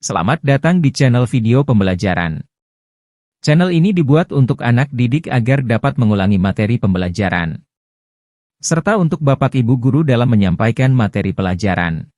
Selamat datang di channel video pembelajaran. Channel ini dibuat untuk anak didik agar dapat mengulangi materi pembelajaran, serta untuk Bapak Ibu guru dalam menyampaikan materi pelajaran.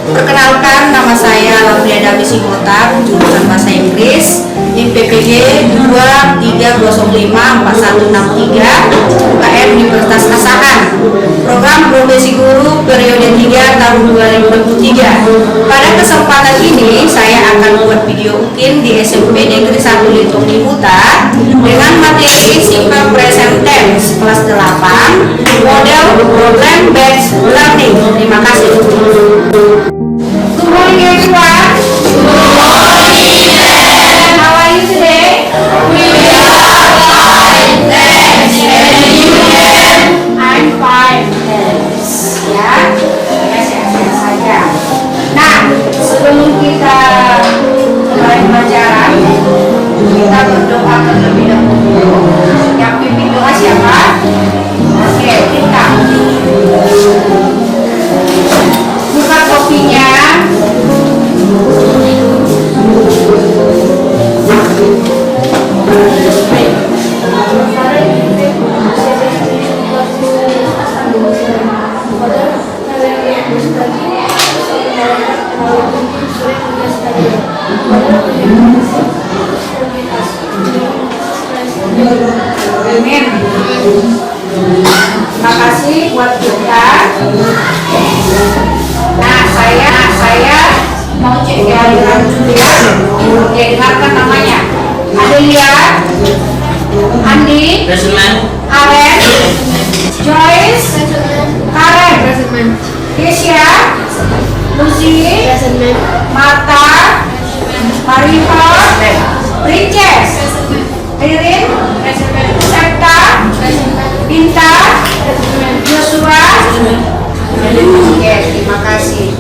Perkenalkan, nama saya Lafria Dami Singota, jurusan Bahasa Inggris, IPPG 23054163, UKM Universitas Asahan, program profesi guru periode 3 tahun 2023. Pada kesempatan ini, saya akan membuat video UKIN di SMP Negeri 1 Lintung Liputa dengan materi Simple Present Tense kelas 8, model Problem Based Learning. Terima kasih. Good morning, everyone. Good morning. How are you today? We are fine, thanks. And you? I'm fine, thanks. Ya, sehat-sehat saja. Nah, sebelum kita mulai pelajaran, kita berdoa terlebih dahulu. Yang pimpin doa siapa? Oke, kita buka kopinya. Amin. Terima kasih buat kita. Nah, saya mau cek di aliran dulu ya. Oke, dengarkan namanya. Adelia, Andi, Aren, Joyce, Karen, Kesia, Lucy, Marta, Marifa, Princess, Ririn, Septa, Binta, Joshua. Oke, terima kasih.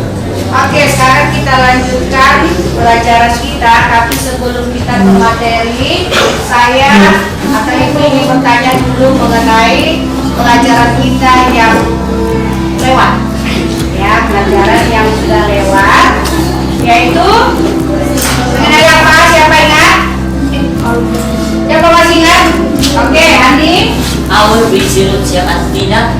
Oke, sekarang kita lanjutkan pelajaran kita. Tapi sebelum kita ke materi, saya atau ibu ingin bertanya dulu mengenai pelajaran kita yang lewat. Ya, pelajaran yang sudah lewat, yaitu mengenai apa? Siapa ingat? Siapa masih ingat? Oke, Andi. Awal busy roads yang artinya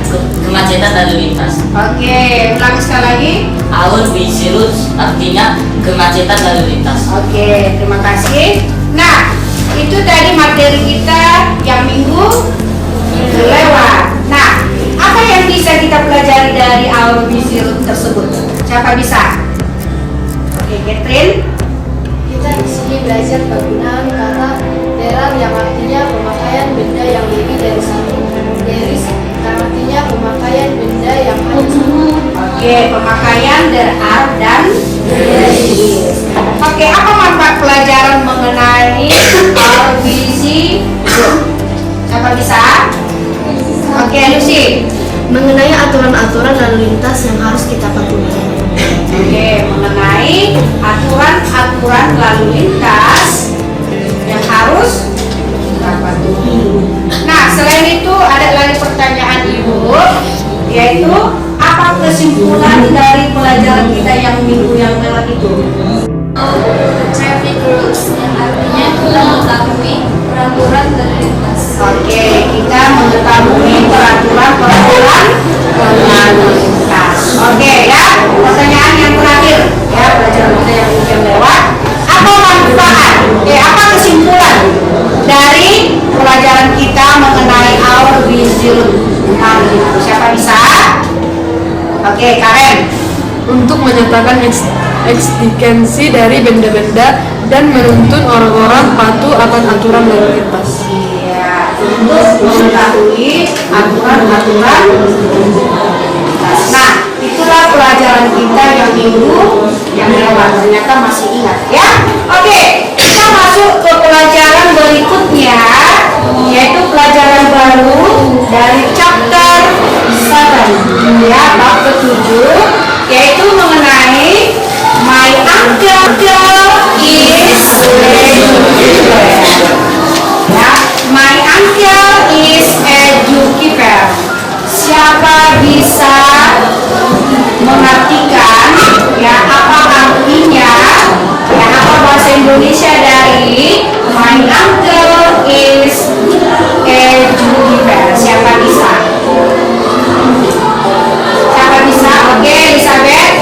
kemacetan lalu lintas. Oke, ulangi sekali lagi. Awal busy roads artinya kemacetan lalu lintas. Oke, terima kasih. Nah, itu tadi materi kita yang minggu lewat. Nah, apa yang bisa kita pelajari dari awal busy road tersebut? Siapa bisa? Oke, Catherine. Kita di sini belajar penggunaan kata there yang artinya pemakaian benda yang lebih dari satu. There is yang artinya pemakaian benda yang hanya satu. Oke, pemakaian there are dan there is. Oke, apa manfaat pelajaran mengenai our busy road? Siapa bisa? Oke, Lucy. mengenai aturan-aturan lalu lintas yang harus kita patuhi. Oke, mengenai aturan-aturan lalu lintas yang harus kita patuhi. Nah, selain itu ada lagi pertanyaan Ibu, yaitu apa kesimpulan dari pelajaran kita yang minggu yang lalu itu? Traffic rules yang artinya kita mengetahui peraturan lalu lintas. Oke, kita mengetahui peraturan-peraturan lalu lintas. Oke ya, pertanyaan yang terakhir ya, pelajaran kita yang lewat. Apa manfaat? Apa kesimpulan dari pelajaran kita mengenai our vision hari ini? Siapa bisa? Oke, Karen. Untuk menyatakan eksistensi dari benda-benda dan menuntun orang-orang patuh akan aturan lalu lintas. Iya, untuk mengetahui aturan-aturan. Nah, itulah pelajaran kita yang minggu yang lewat. Ternyata masih ingat ya. Oke, kita masuk ke pelajaran berikutnya, yaitu pelajaran baru dari chapter 7 ya, bab ke-7, yaitu mengenai my uncle is educator. Ya, my uncle is educator. Siapa bisa mengartikan ya apa artinya ya, apa bahasa Indonesia dari my uncle is educator? Siapa bisa? Siapa bisa? Oke, Elizabeth.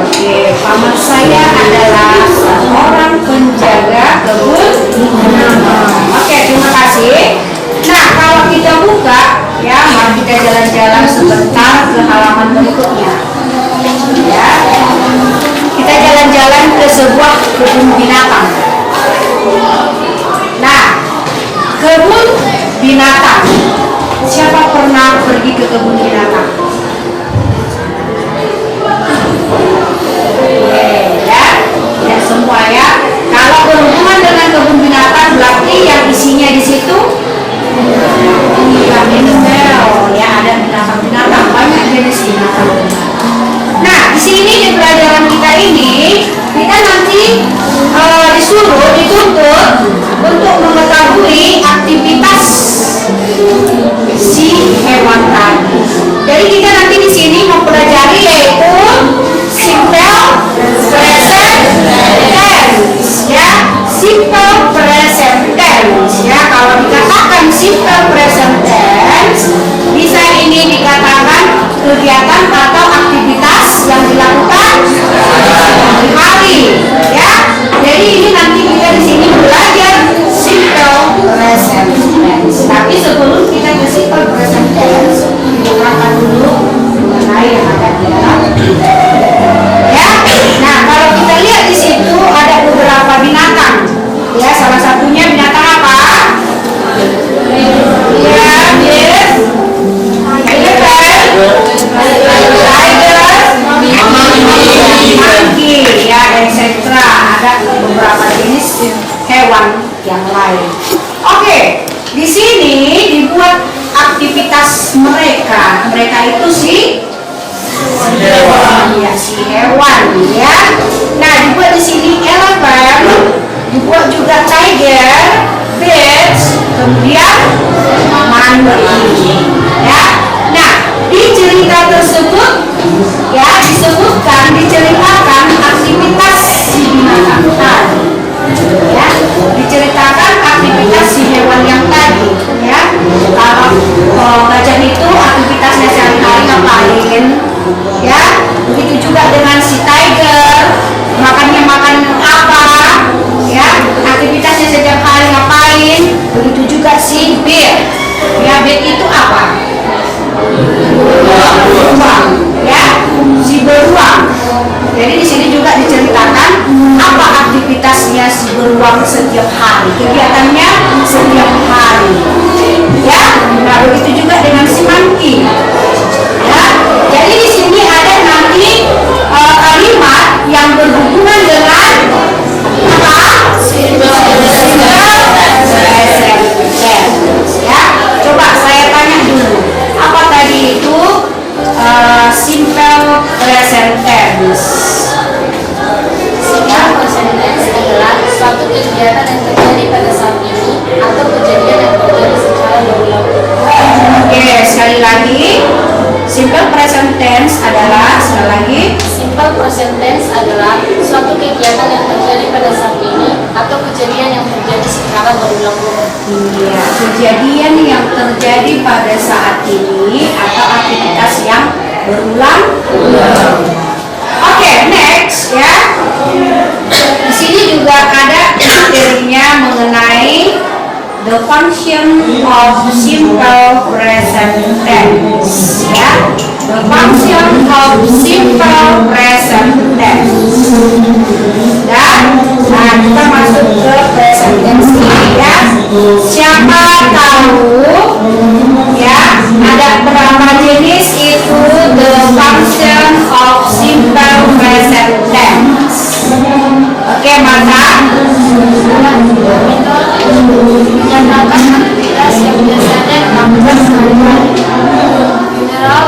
Oke, paman saya adalah seorang penjaga kebun binatang. Oke, terima kasih. Nah, kalau kita buka ya, mari kita jalan-jalan sebentar ke halaman berikutnya. Ya, kita jalan-jalan ke sebuah kebun binatang. Nah, kebun binatang. Siapa pernah pergi ke kebun binatang? Ya, tidak semua ya. Kalau berhubungan dengan kebun binatang berarti yang isinya di situ animal ya, ada binatang-binatang, banyak jenis binatang. Nah, di sini di pelajaran kita ini kita nanti dituntut untuk mengetahui aktivitas si hewan tadi. Jadi kita nanti di sini mempelajari yaitu simple present tense ya, simple present tense ya. Kalau dikatakan simple present tense, bisa ini dikatakan kegiatan atau aktivitas yang dilakukan hari ya. Jadi ini nanti kita di sini belajar simple present tense. Tapi sebelum kita ke simple present tense, kita akan dulu mengenai yang ada di dalam ya. Nah, kalau kita lihat di situ ada beberapa binatang ya. Salah satunya binatang apa? Ya, monkey ya, etc. Ada beberapa jenis hewan yang lain. Oke, di sini dibuat aktivitas mereka. Mereka itu si hewan ya, si hewan ya. Nah, dibuat di sini elephant, dibuat juga tiger, birds, kemudian monkey ya. Nah, di cerita tersebut ya diceritakan aktivitas si binatang tadi ya, diceritakan aktivitas si hewan yang tadi ya. Kalau gajah itu aktivitasnya sehari-hari ngapain ya, begitu juga dengan si tiger, makannya makan apa ya, aktivitasnya setiap hari ngapain. Begitu juga si bear ya, bear itu apa? Beruang ya, si beruang. Jadi di sini juga diceritakan present tense adalah, sekali lagi, Simple present tense adalah suatu kegiatan yang terjadi pada saat ini atau kejadian yang terjadi secara berulang-ulang. iya, kejadian yang terjadi pada saat ini atau aktivitas yang berulang-ulang. Oke, next ya. Di sini juga ada materinya mengenai the function of simple present tense, ya. The function of simple present tense. Dan nah, kita masuk ke present tense ini ya. Siapa tahu ya ada berapa jenis itu the function of simple present tense? Oke, maka Menyatakan aktivitas yang biasanya dilakukan sehari-hari. General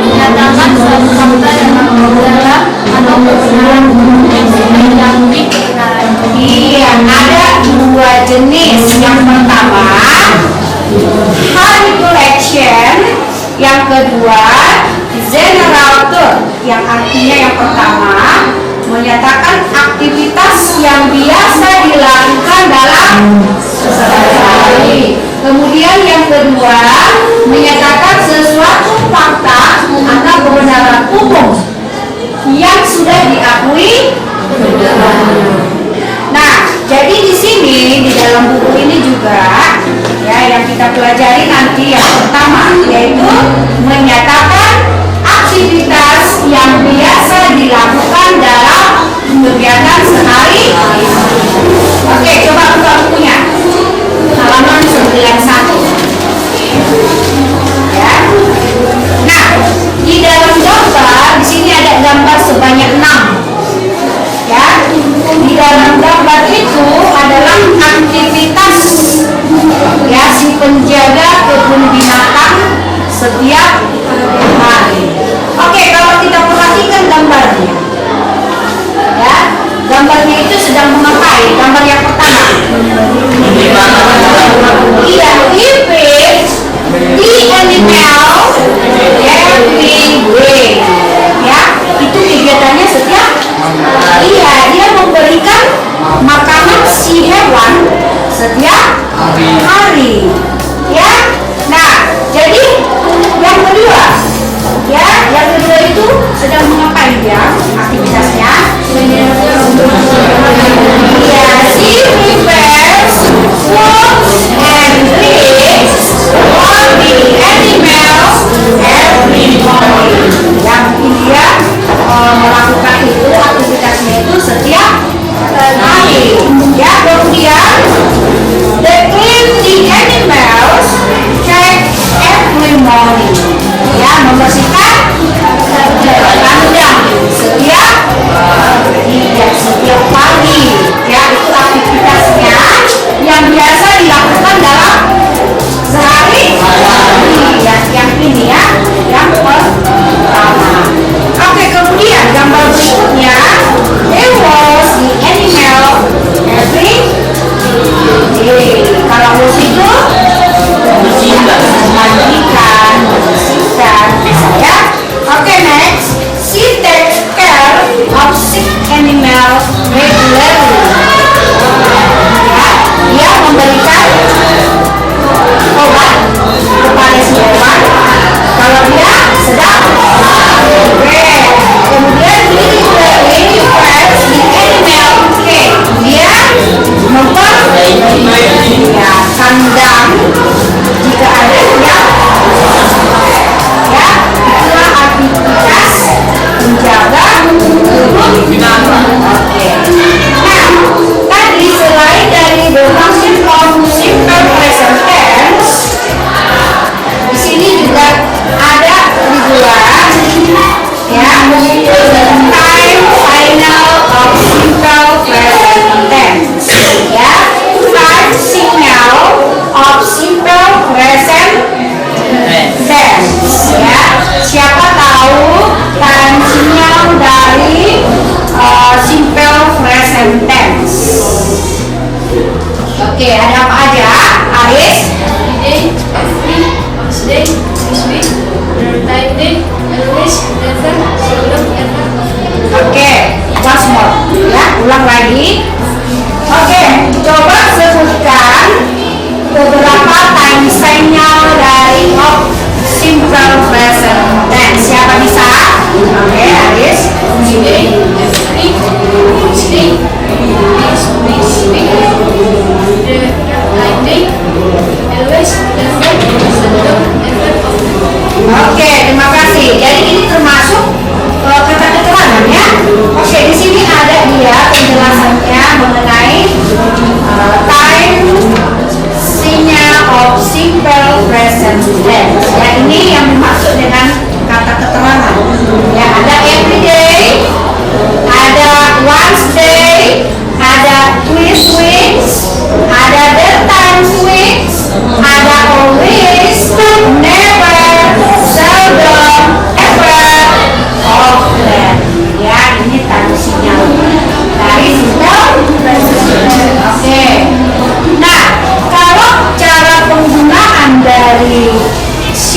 menyatakan suatu fakta yang adalah atau kebenaran yang sudah diakui kebenaran. iya, ada dua jenis. Yang pertama habitual action, yang kedua general term. Yang artinya yang pertama menyatakan aktivitas yang biasa dilakukan dalam sehari-hari. Kemudian yang kedua menyatakan sesuatu fakta atau kebenaran umum yang sudah diakui kebenaran. Nah, jadi di sini di dalam buku ini juga ya yang kita pelajari nanti yang pertama yaitu menyatakan aktivitas yang biasa dilakukan dalam kegiatan sehari-hari. Oke, coba buka bukunya. Halaman 91. Ya. Nah, di dalam gambar di sini ada gambar sebanyak 6. Ya. Di dalam gambar itu adalah aktivitas ya si penjaga kebun binatang setiap hari. Oke, kalau kita perhatikan gambarnya, ya, gambarnya itu sedang mengapai. Gambar yang pertama, iya, repeat the animal every day. Ya, itu kegiatannya setiap iya, dia memberikan makanan si hewan setiap hari. Ya, nah, jadi yang kedua, ya, yang kedua itu sedang mengapain ya aktivitasnya? Ya, she prepares fruits and drinks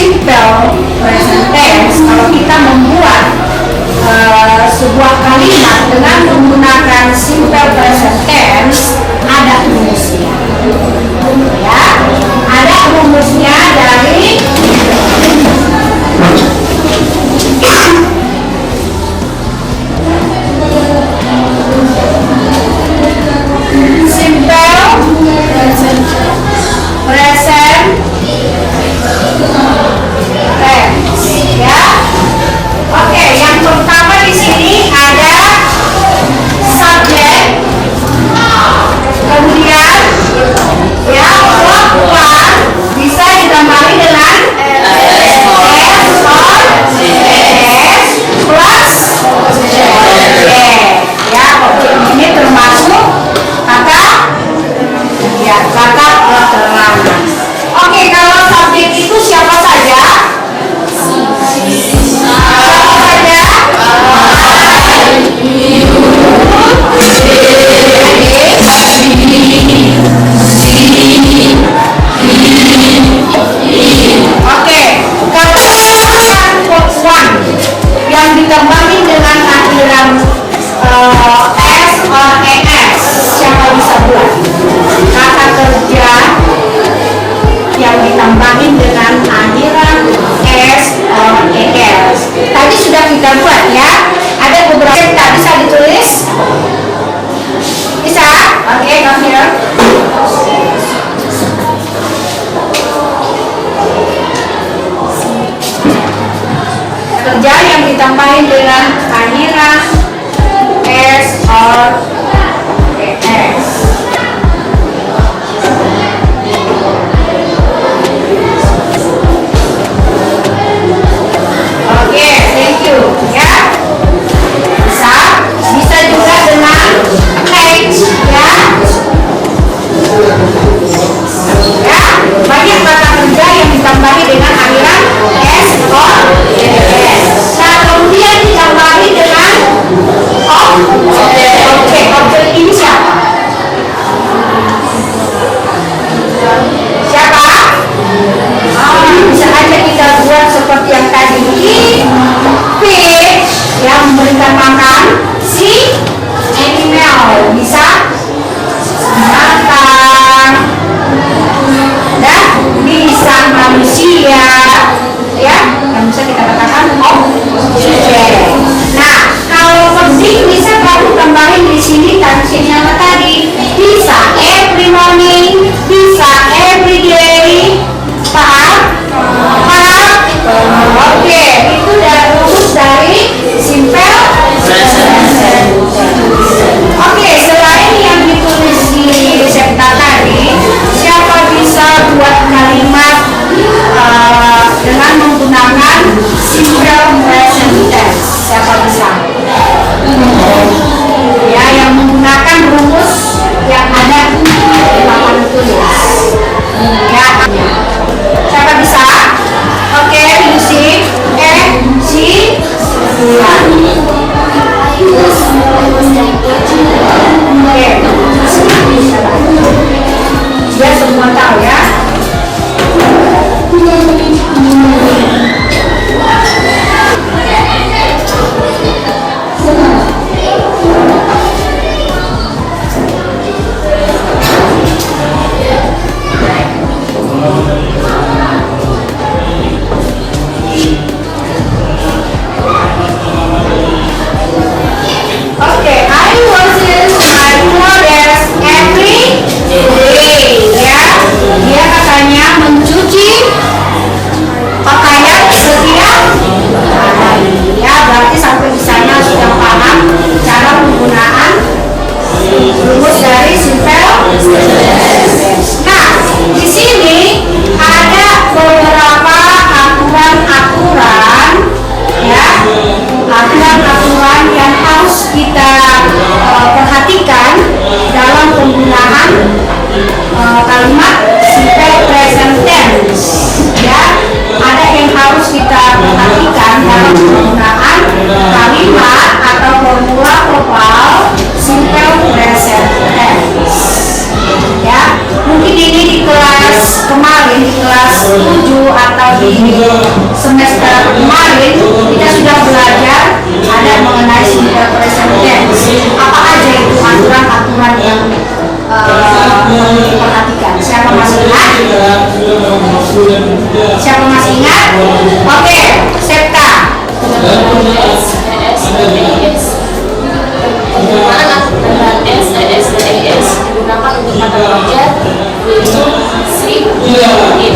simple present tense, kalau kita membuat sebuah kalimat dengan menggunakan simple present tense, ada rumusnya. Ya, ada rumusnya dari simple present tense, ya. Oke, yang pertama di sini ada subjek, kemudian ya verb bisa ditambahi dengan s or s plus ya. Objek ini termasuk kata keterangan. Oke, kalau subjek itu siapa saja? Yang ditambahin dengan akhiran s or es, siapa bisa buat? Kata kerja yang ditambahin dengan akhiran s or es. Tadi sudah kita buat ya. Ada beberapa yang tak bisa ditulis. Bisa? Oke, come here. Kerja yang ditambahin dengan akhiran s or es. Oke, thank you ya. Bisa juga dengan H ya. Ya, banyak kata kerja yang ditambahi dengan akhiran s or es. Nah, kemudian ditambahi dengan objek. Objek ini siapa? Siapa? Bisa aja kita buat seperti yang tadi. Fish yang memberikan makan si animal, bisa binatang dan bisa manusia ya, yang bisa kita katakan objek. Nah, kalau penting bisa kamu tambahin di sini tensinya apa tadi? Bisa every morning, bisa every day. Paham? Oke, itu dari rumus dari simple present. Oke, selain 7 atau di semester kemarin kita sudah belajar ada mengenai simple present tense. Apa aja itu aturan-aturan yang perlu diperhatikan? Siapa masih ingat? Siapa masih ingat? Oke, Septa. Penggunaan aturan S, ES, dan ES digunakan untuk kata kerja yaitu si, it.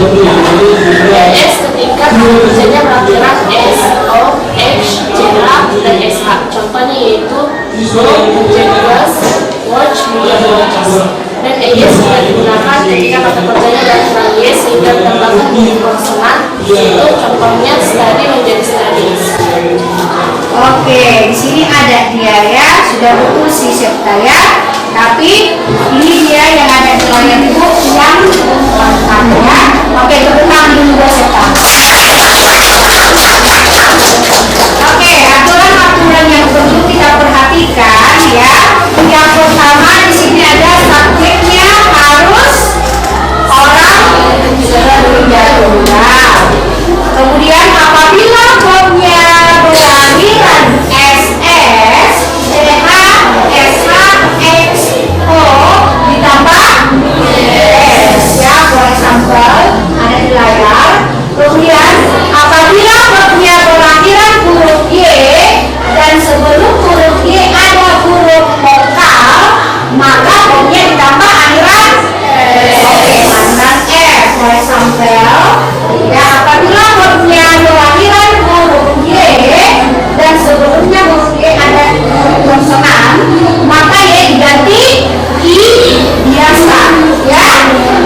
ES ketika kata kerjanya berakhiran S, O, H, JH, dan SH. Contohnya yaitu go, hujan deras, watch, hujan deras. Dan ES juga digunakan ketika kata kerjanya berakhiran Y sehingga ditambahkan huruf konsonan, yaitu contohnya study menjadi studies. Oke, di sini ada dia ya, sudah betul si Septa ya. Tapi ini dia yang ada di layar ibu yang ya. Oke, tepuk tangan dulu buat Septa. Oke, aturan-aturan yang perlu kita perhatikan ya. Yang pertama di sini ada subjeknya harus orang tertunggal. Kemudian apabila verbnya berlahiran SS, CH, SH, XO ditambah S ya, for example ada di layar. Kemudian apabila verbnya berlahiran huruf Y dan sebelum huruf Y ada huruf vokal, maka verbnya ditambah akhiran akhiran F, for example ya. Apabila verbnya berlahiran huruf Y dan sebelumnya huruf Y ada huruf konsonan, maka Y diganti I biasa ya,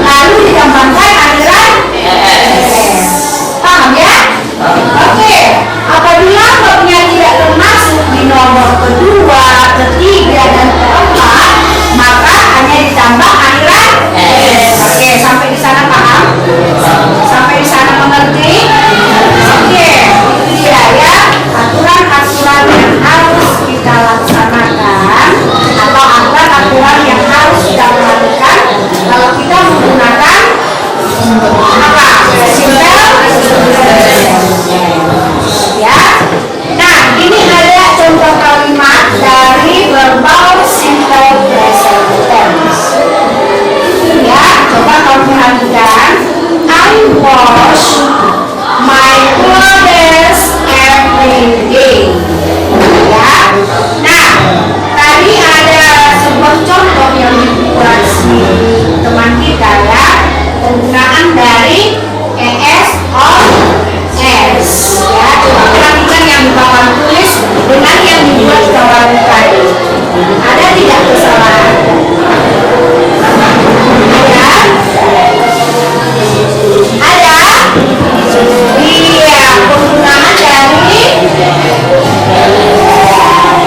lalu ditambahkan akhiran S. Paham ya? Oke, apabila verbnya tidak termasuk di nomor kedua, ketiga, dan keempat, maka hanya ditambah akhiran S. Oke, sampai di sana paham? Sampai di sana mengerti? Oke, itu dia ya aturan-aturan yang harus kita laksanakan atau aturan-aturan yang harus kita perhatikan kalau kita menggunakan apa? Simple ya. Nah, ini ada contoh kalimat dari verbal simple present tense. Ya, coba kamu perhatikan. I wash my clothes every day. Ya. Nah, tadi ada sebuah contoh yang dibuat si teman kita ya, penggunaan dari ES or S ya. Coba perhatikan yang kawan tulis dengan yang dibuat kawan tadi. Ada tidak kesalahan? Ada? Iya, penggunaan dari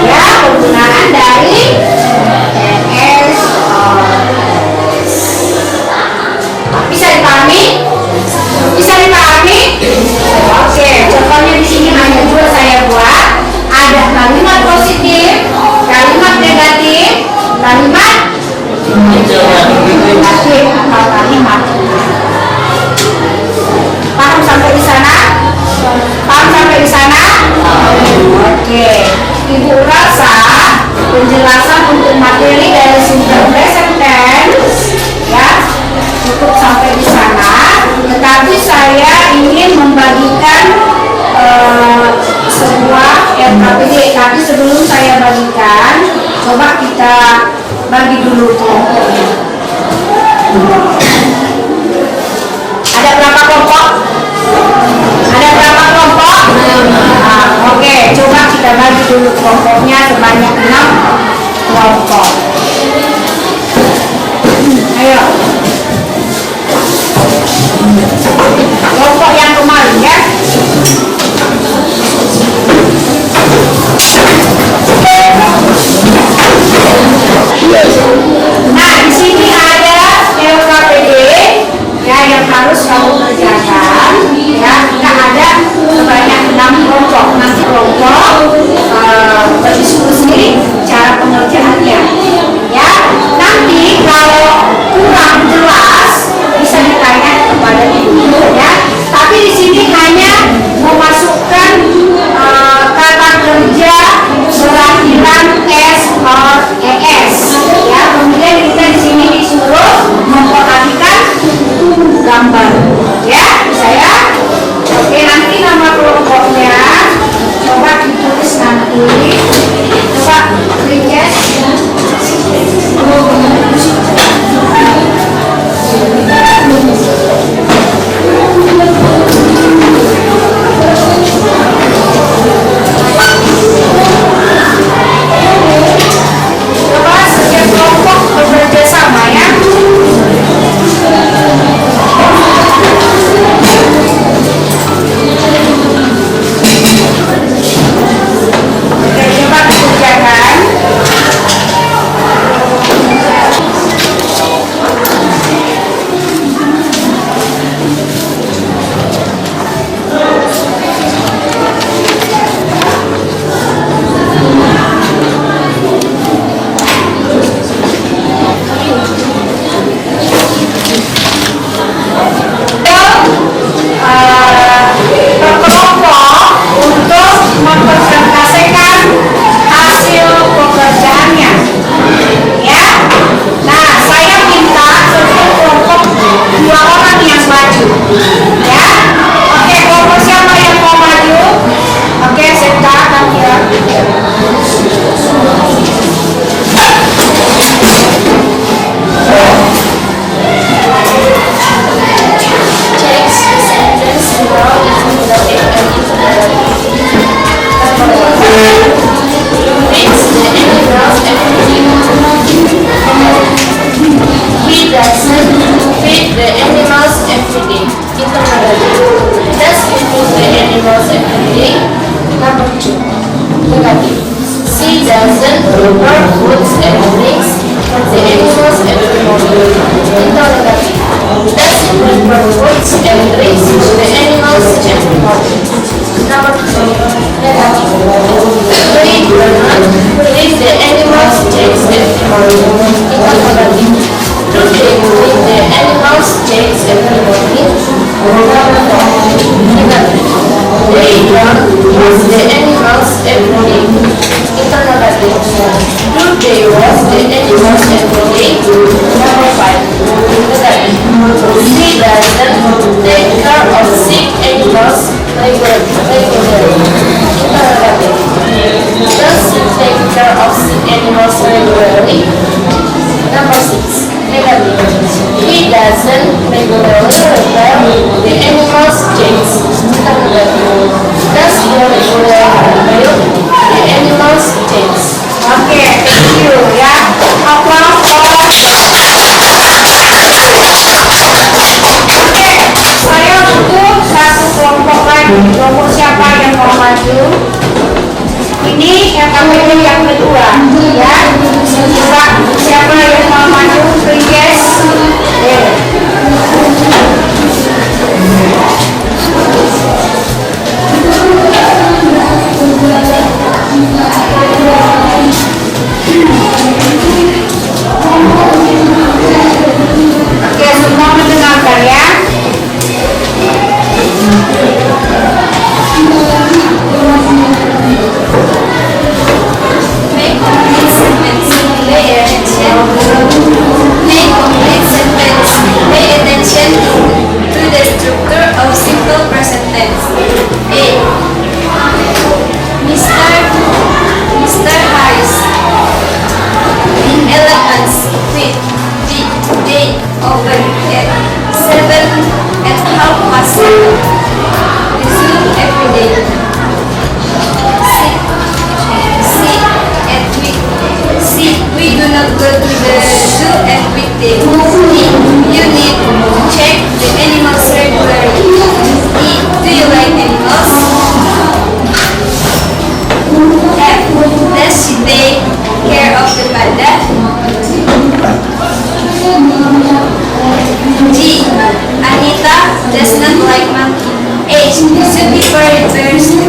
ya, penggunaan dari ES or S. Bisa dipahami? Bisa dipahami? Oke, contohnya di sini hanya dua saya buat. Ada kalimat positif, kalimat negatif, kalimat negatif atau kalimat. Paham sampai di sana? Paham sampai di sana? Oke. Ibu rasa penjelasan untuk materi dari simple present tense ya cukup sampai di sana. Tetapi saya ingin membagikan sebuah RKPD. Tapi sebelum saya bagikan, coba kita bagi dulu kelompoknya. Ada berapa kelompok? Ada berapa kelompok? Nah, oke, coba kita bagi dulu kelompoknya sebanyak 6 kelompok. Ayo. Kelompok yang kemarin ya. Nah, di sini ada LKPD ya yang harus kamu kerjakan ya. Kita ada sebanyak 6 kelompok. Nanti kelompok berdiskusi cara pengerjaannya. animals every day? Number 2. Negative. She doesn't prepare foods and drinks for the animals every morning. Interrogative. Does she prepare foods and drinks for the animals every morning? Number 3. Negative. They do not feed the animals eggs every morning. Interrogative. Do they feed the animals eggs every morning? Number 4. Negative. They don't wash the animals every day. Interrogative. Do they wash the animals every day? Number 5. Negative. She doesn't take care of sick animals regularly. Interrogative. Does she take care of sick animals regularly? Number 6. Negative. He doesn't regularly repair the animals' chains. Interrogative. Does he regularly repair the animals' chains? Oke, thank you ya. Applause for Oke, saya butuh satu kelompok lagi. Kelompok siapa yang mau maju? Ini yang KPP yang kedua, ya. Coba siapa yang mau maju? Please. Oke, semua mendengarkan ya. Make complete sentence. Pay attention. Make complete sentence. Pay attention to the structure of simple present tense. A. Mr. Harris in elegance with they open at 7:30. Resume every day. We do not go to the zoo every day. You need to check the animals regularly. Do you like animals? F. Does she take care of the panda? G. Anita does not like monkey. H. Zookeeper repairs the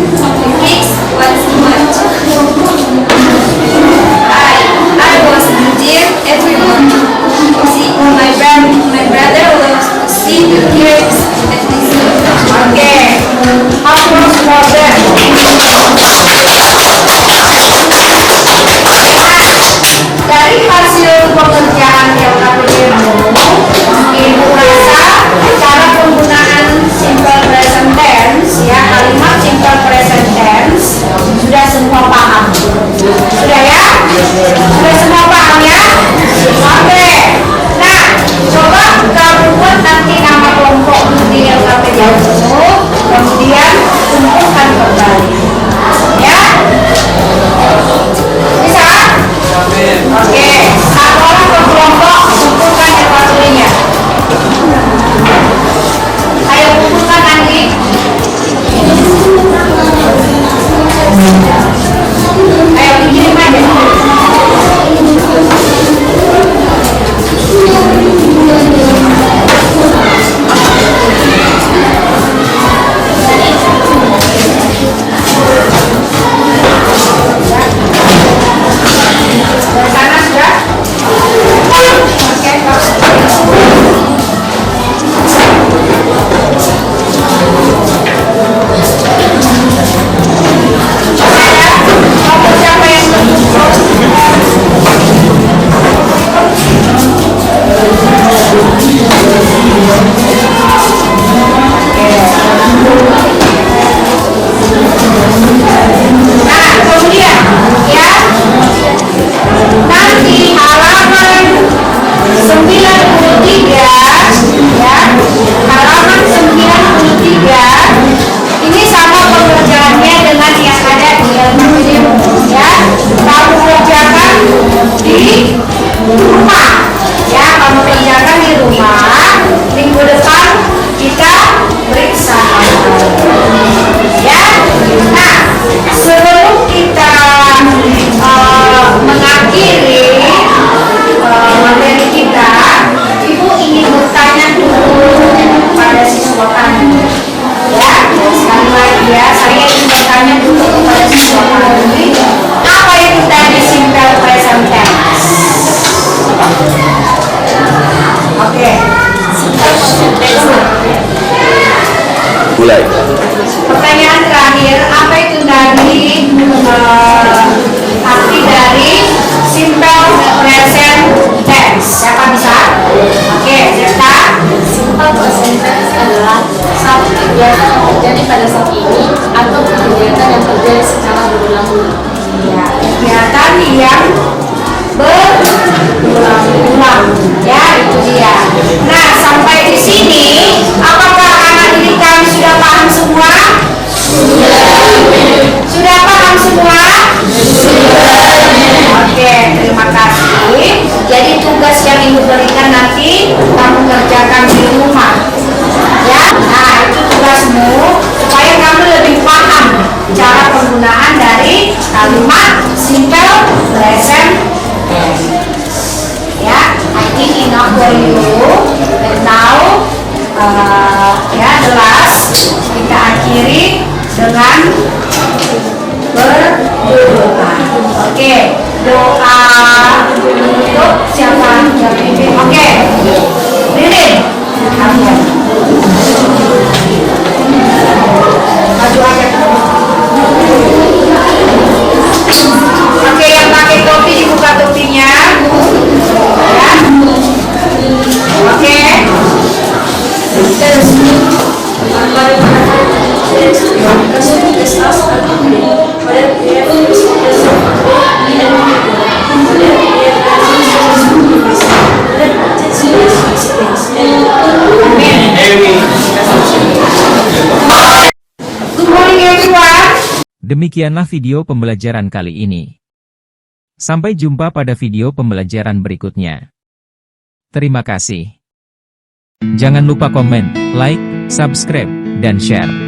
pigs once a month. I was deer every morning. See, my brother loves to see the deers at the zoo. Oke, applause for them. Dari hasil pekerjaan yang KPP Ibu rasa cara penggunaan simple present tense ya, kalimat simple present tense sudah semua paham. Sudah ya? Sudah semua paham ya? Oke. Nah, coba kamu buat nanti nama kelompok di LKP jauh, kemudian kumpulkan Pertanyaan terakhir, apa itu dari arti dari simple present tense? Siapa bisa? Oke, Zeta. Simple present tense adalah satu kegiatan yang terjadi pada saat ini atau kegiatan yang terjadi secara berulang-ulang. Ya, kegiatan yang berulang-ulang. Ya, itu dia. Nah, sampai di sini, apakah anak didik kami sudah paham semua? Sudah paham semua? Oke, terima kasih. Jadi tugas yang Ibu berikan nanti kamu kerjakan di rumah. Ya, nah itu tugasmu supaya kamu lebih paham cara penggunaan dari kalimat simple present tense. Ya, I think enough for you. And now, ya the last kita akhiri dengan berdoa. Oke, doa untuk siapa yang pimpin? Oke, Lilin, kamu maju aja. Oke, yang pakai topi dibuka topinya. Ya. Oke. Good morning everyone. Demikianlah video pembelajaran kali ini. Sampai jumpa pada video pembelajaran berikutnya. Terima kasih. Jangan lupa komen, like, subscribe, dan share.